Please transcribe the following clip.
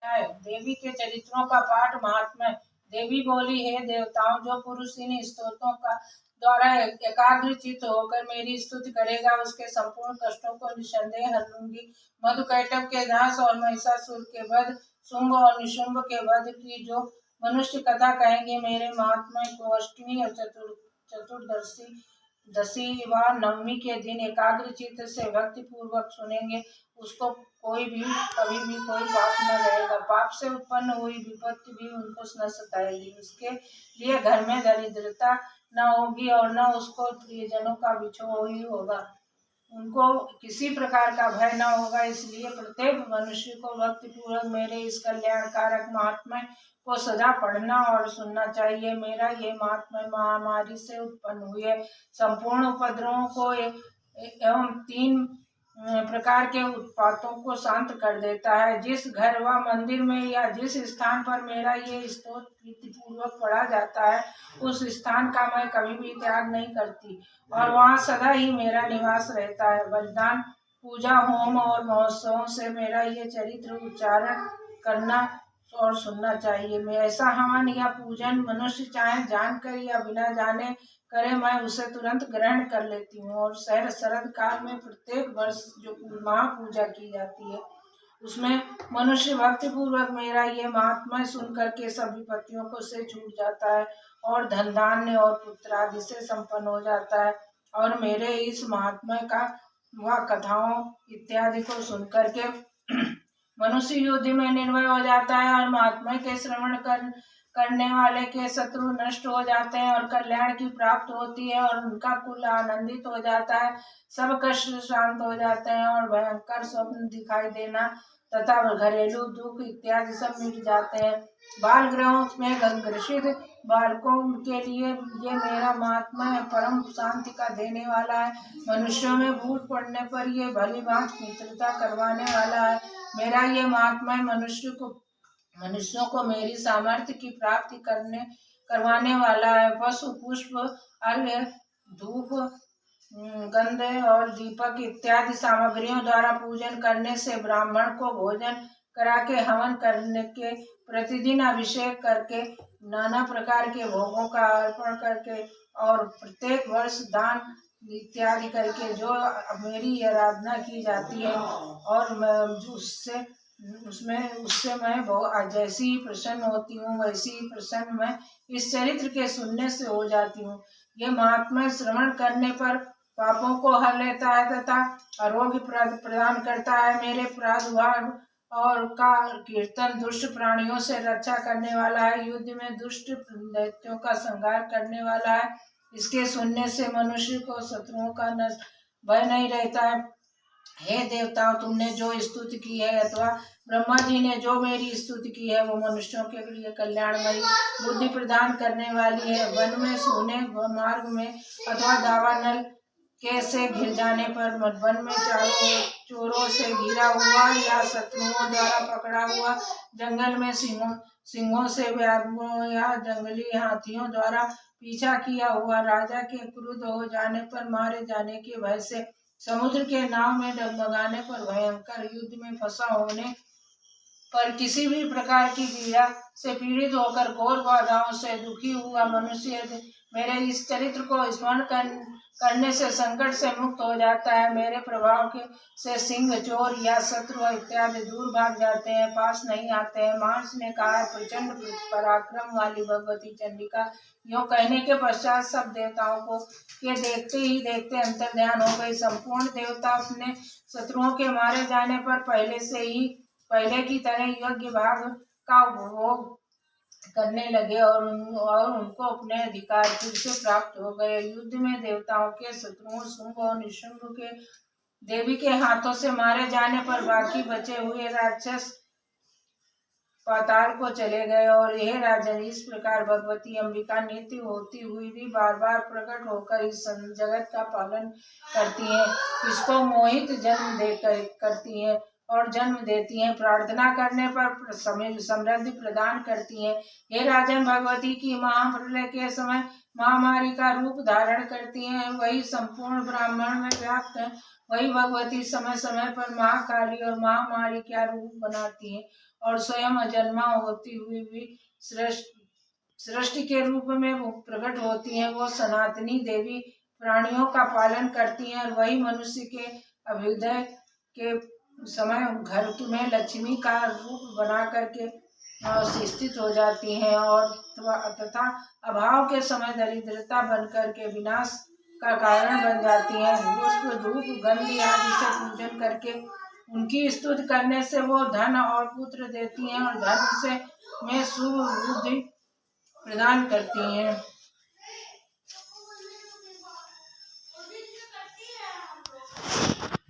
है। देवी के चरित्रों का पाठ महात्म्य। देवी बोली, हे देवताओं, जो पुरुष इन स्तोत्रों का द्वारा एकाग्रचित्त होकर मेरी स्तुति करेगा, उसके संपूर्ण कष्टों को निसंदेह हर लूंगी। मधुकैटभ के नाश और महिषासुर के वध, शुंभ और निशुंभ के वध की जो मनुष्य कथा कहेंगे, मेरे महात्म्य को अष्टमी और चतुर्दशी दशी व नवमी के दिन एकाग्र चित्त से भक्ति पूर्वक सुनेंगे, उसको कोई भी कभी भी कोई पाप न रहेगा। पाप से उत्पन्न हुई विपत्ति भी उनको न सताएगी। उसके लिए घर में दरिद्रता न होगी और न उसको प्रियजनों का बिछोह ही होगा। उनको किसी प्रकार का भय न होगा। इसलिए प्रत्येक मनुष्य को भक्ति पूर्वक मेरे इस कल्याणकारक महात्म्य को सदा पढ़ना और सुनना चाहिए। मेरा ये महात्म्य महामारी से उत्पन्न हुए संपूर्ण उपद्रवों को एवं 3 प्रकार के उत्पातों को शांत कर देता है। जिस घर व मंदिर में या जिस स्थान पर मेरा ये स्तोत्र प्रीतिपूर्वक पढ़ा जाता है, उस स्थान का मैं कभी भी त्याग नहीं करती और वहाँ सदा ही मेरा निवास रहता है। बलिदान, पूजा, होम और महोत्सवों से मेरा ये चरित्र उच्चारण करना और सुनना चाहिए। मैं ऐसा हवन या पूजन मनुष्य चाहे जानकर या बिना जाने करे, मैं उसे तुरंत ग्रहण कर लेती हूँ। और शरद काल में प्रत्येक वर्ष जो महापूजा की जाती है, उसमें मनुष्य भक्ति पूर्वक मेरा ये महात्म्य सुन करके सब विपत्तियों को से छूट जाता है और धन धान्य और पुत्र आदि से संपन्न हो जाता है। और मेरे इस महात्म्य का व कथाओं इत्यादि को सुन करके मनुष्य युद्ध में निर्भय हो जाता है और महात्म्य के श्रवण करने वाले के शत्रु नष्ट हो जाते हैं और कल्याण की प्राप्त होती है और उनका कुल आनंदित हो जाता है। सब कष्ट शांत हो जाते हैं और भयंकर स्वप्न दिखाई देना तथा घरेलू दुख इत्यादि सब मिट जाते हैं। बाल गृहों में ग्रसित बालकों के लिए ये मेरा महात्म्य परम शांति का देने वाला है। मनुष्यों में भूत पड़ने पर ये भली भांत मित्रता करवाने वाला है। मेरा ये महात्म्य मनुष्यों को मेरी सामर्थ्य की प्राप्ति करवाने वाला है। पशु, पुष्प, अर्घ्य, धूप, गंध और दीपक इत्यादि सामग्रियों द्वारा पूजन करने से, ब्राह्मण को भोजन करा के, हवन करने के, प्रतिदिन अभिषेक करके, नाना प्रकार के भोगों का अर्पण करके और प्रत्येक वर्ष दान इत्यादि करके जो मेरी आराधना की जाती है और उससे मैं बहुत जैसी ही प्रसन्न होती हूँ, वैसी ही प्रसन्न मैं इस चरित्र के सुनने से हो जाती हूँ। ये महात्म्य श्रवण करने पर पापों को हर लेता है तथा आरोग्य प्रदान करता है। मेरे प्रादुर्भाव और का कीर्तन दुष्ट प्राणियों से रक्षा करने वाला है, युद्ध में दुष्ट दैत्यों का संहार करने वाला है। इसके सुनने से मनुष्य को शत्रुओं का भय नहीं रहता है। हे देवताओं, तुमने जो स्तुति की है अथवा ब्रह्मा जी ने जो मेरी स्तुति की है, वो मनुष्यों के लिए कल्याणमयी बुद्धि प्रदान करने वाली है। वन में सोने मार्ग में अथवा दावानल के से घिर जाने पर, वन में चारों चोरों से घिरा हुआ या शत्रुओं द्वारा पकड़ा हुआ, जंगल में सिंहों से या जंगली हाथियों द्वारा पीछा किया हुआ, राजा के क्रुद्ध हो जाने पर मारे जाने के भय से, समुद्र के नाव में डगमगाने पर, भयंकर युद्ध में फंसा होने पर, किसी भी प्रकार की पीड़ा से पीड़ित होकर घोर बाधाओं से दुखी हुआ मनुष्य मेरे इस चरित्र को स्मरण करने से संकट से मुक्त हो जाता है। मेरे प्रभाव से सिंह, चोर या शत्रु इत्यादि दूर भाग जाते हैं, पास नहीं आते हैं। मार्स ने कहा, प्रचंड पराक्रम वाली भगवती चंडिका यो कहने के पश्चात सब देवताओं को के देखते ही देखते अंतर्ध्यान हो गई। संपूर्ण देवता अपने शत्रुओं के मारे जाने पर पहले की तरह योग्य भाग का उपभोग करने लगे और उनको अपने अधिकार फिर से प्राप्त हो गए। युद्ध में देवताओं के शत्रुओं शुंभ और निशुंभ के देवी के हाथों से मारे जाने पर बाकी बचे हुए राक्षस पाताल को चले गए। और यह राजन, इस प्रकार भगवती अंबिका नित्य होती हुई भी बार बार प्रकट होकर इस जगत का पालन करती हैं, इसको मोहित जन्म देकर करती हैं और जन्म देती हैं। प्रार्थना करने पर समृद्धि प्रदान करती हैं। हे राजन, भगवती की महाप्रलय के समय महामारी का रूप धारण करती हैं। वही संपूर्ण ब्राह्मण में व्याप्त है। वही भगवती समय समय पर महाकाली और महामारी का रूप बनाती है और स्वयं अजन्मा होती हुई भी सृष्टि के रूप में वो प्रकट होती हैं। वो सनातनी देवी प्राणियों का पालन करती हैं और वही मनुष्य के अभ्युदय के समय घर में लक्ष्मी का रूप बना करके स्थित हो जाती हैं और तथा अभाव के समय दरिद्रता बनकर के विनाश का कारण बन जाती हैं। पुष्प, धूप, गंध आदि से पूजन करके उनकी स्तुति करने से वो धन और पुत्र देती हैं और धर्म से में शुभ बुद्धि प्रदान करती हैं।